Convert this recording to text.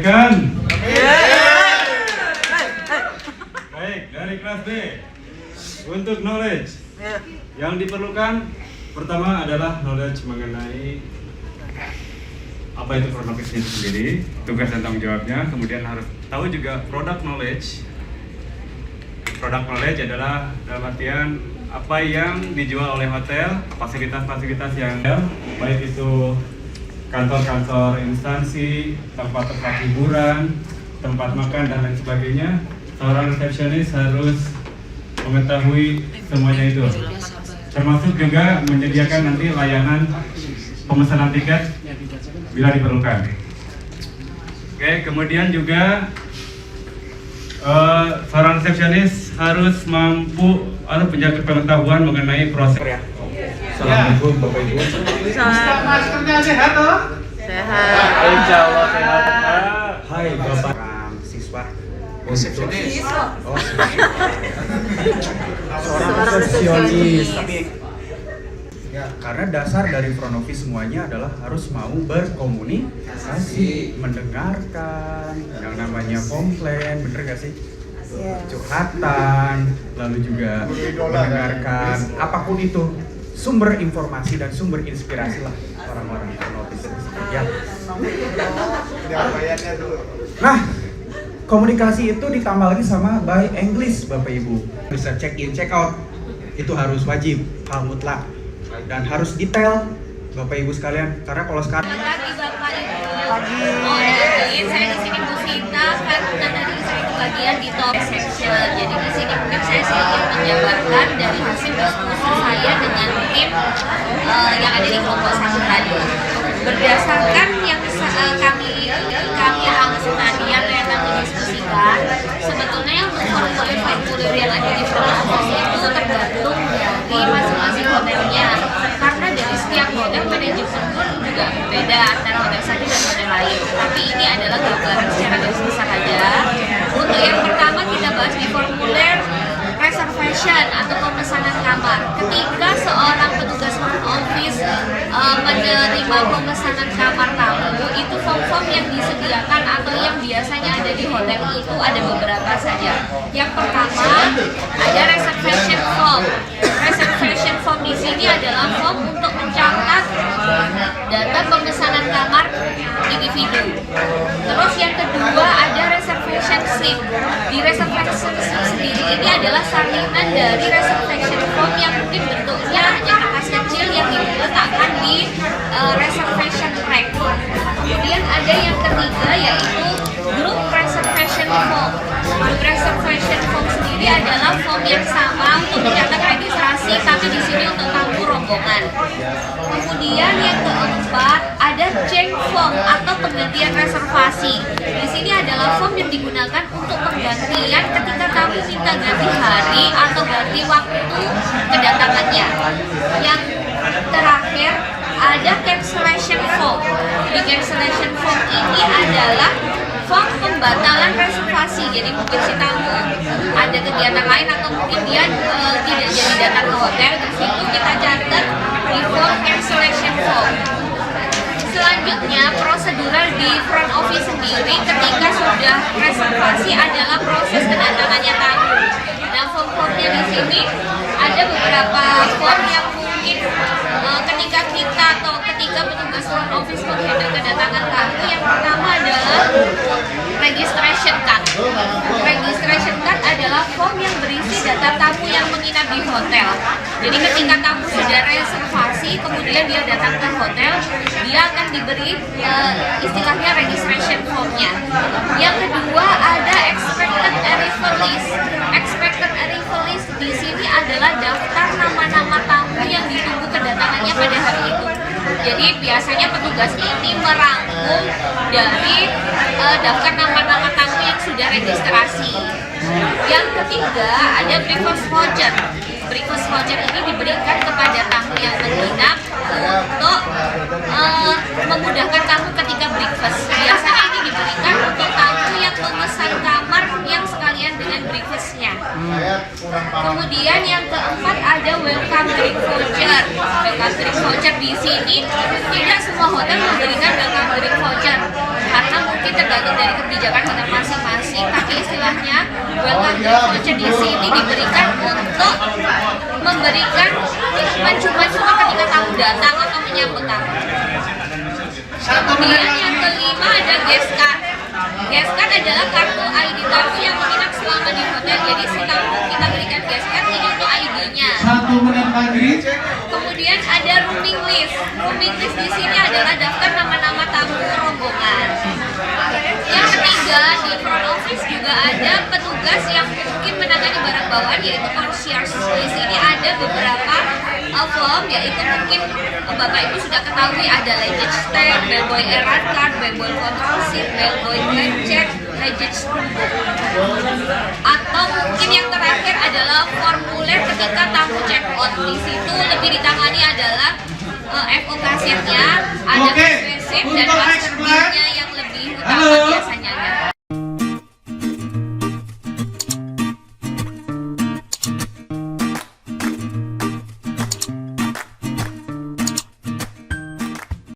Diberikan. Baik, dari kelas B. Untuk knowledge yang diperlukan pertama adalah knowledge mengenai apa itu front office itu sendiri, tugas dan tanggung jawabnya. Kemudian harus tahu juga product knowledge. Product knowledge adalah dalam artian apa yang dijual oleh hotel, fasilitas-fasilitas yang baik itu kantor-kantor instansi, tempat-tempat hiburan, tempat makan dan lain sebagainya. Seorang resepsionis harus mengetahui semuanya itu, termasuk juga menyediakan nanti layanan pemesanan tiket bila diperlukan. Oke, kemudian juga seorang resepsionis harus mampu punya pengetahuan mengenai proses. Assalamualaikum Bapak Ibu. Maskernya sehat toh? Sehat. Insya Allah sehat. Hai Bapak siswa. Resepsionis. Seorang resepsionis. Ya, karena dasar dari front office semuanya adalah harus mau berkomunikasi, mendengarkan yang namanya komplain, bener gak sih? Curhatan, lalu juga mendengarkan apapun itu, sumber informasi dan sumber inspirasi lah orang-orang front office ya. Nah, komunikasi itu ditambah lagi sama by English Bapak Ibu. Bisa check in, check out, itu harus wajib, hal mutlak. Dan harus detail Bapak Ibu sekalian, karena kalau sekarang pagi Bapak Ibu. Saya di sini Bu Sinta karena tadi saya kebagian di top reception. Jadi di sini mungkin saya sedikit menjabarkan dari hasil diskusi saya dengan tim yang ada di kelompok satu tadi. Berdasarkan yang kami langsung tadi yang memang didiskusikan, sebetulnya yang formulir yang ada di front office itu tergantung dari masing-masing hotelnya. Karena dari setiap hotel manajemen pun juga beda antara hotel satu dan hotel lain. Tapi ini adalah gambaran secara garis besar saja. Untuk yang pertama kita bahas di formulir reservation atau pemesanan kamar. Ketika seorang petugas front office menerima pemesanan kamar tamu, itu form-form yang disediakan atau yang biasanya ada di hotel itu ada beberapa saja. Yang pertama ada reservation form. Reservation form di sini adalah form untuk mencatat data pemesanan kamar individu. Terus yang kedua ada reservation slip. Di reservation slip sendiri ini adalah salinan dari reservation form yang mungkin bentuknya hanya kertas kecil yang diletakkan di reservation rack. Kemudian ada yang ketiga yaitu group reservation form. Group reservation form sendiri adalah form yang sama untuk mencatat registrasi, tapi di sini untuk tamu rombongan. Kemudian yang keempat ada change form atau penggantian reservasi. Di sini adalah form yang digunakan untuk penggantian ketika tamu minta ganti hari atau ganti waktu kedatangannya. Yang terakhir ada cancellation form. Di cancellation form ini adalah form pembatalan reservasi. Jadi mungkin si tamu ada kegiatan lain atau mungkin dia tidak jadi datang ke hotel, di situ kita catat di form cancellation form. Selanjutnya prosedural di front office sendiri ketika sudah reservasi adalah proses kedatangannya tamu. Nah, form-formnya di sini ada beberapa form yang mungkin ketika kita atau ketika petugas front office menghandle kedatangan tamu, yang pertama adalah registration card. Registration card adalah form yang berisi data tamu yang menginap di hotel. Jadi ketika tamu sudah reservasi, kemudian dia datang ke hotel, dia akan diberi istilahnya registration formnya. Yang kedua ada expected arrival list. Expected arrival list di sini adalah daftar nama-nama tamu yang ditunggu kedatangannya pada hari itu. Jadi biasanya petugas ini merangkum dari daftar nama-nama tamu yang sudah registrasi. Yang ketiga ada breakfast voucher. Breakfast voucher ini diberikan kepada tamu yang menginap untuk memudahkan tamu ketika breakfast. Biasanya ini diberikan untuk tamu yang memesan kamar yang sekalian dengan breakfastnya. Kemudian yang keempat ada welcome drink voucher. Welcome drink voucher di sini tidak semua hotel memberikan welcome drink voucher karena mungkin tergantung dari kebijakan hotel masing-masing. Tapi istilahnya welcome drink voucher di sini diberikan untuk memberikan cuma-cuma ketika tamu datang atau menyambut tamu. Kemudian yang kelima ada guest card. Guest card adalah kartu ID tamu yang menginap selama di hotel. Jadi si tamu kita berikan guest card ini untuk ID-nya. 1 menit lagi. Kemudian ada rooming list. Rooming list di sini adalah daftar nama-nama tamu rombongan. Yang ketiga di front office juga ada petugas yang mungkin menangani barang bawaan yaitu concierge. Di sini ada beberapa form yaitu mungkin Bapak Ibu sudah ketahui ada luggage tag, bellboy errand card, bellboy control sheet, bellboy clean check, luggage book. Atau mungkin yang terakhir adalah formulir ketika tamu check out. Di situ lebih ditangani adalah FO kasirnya, ada receipt dan master bill-nya yang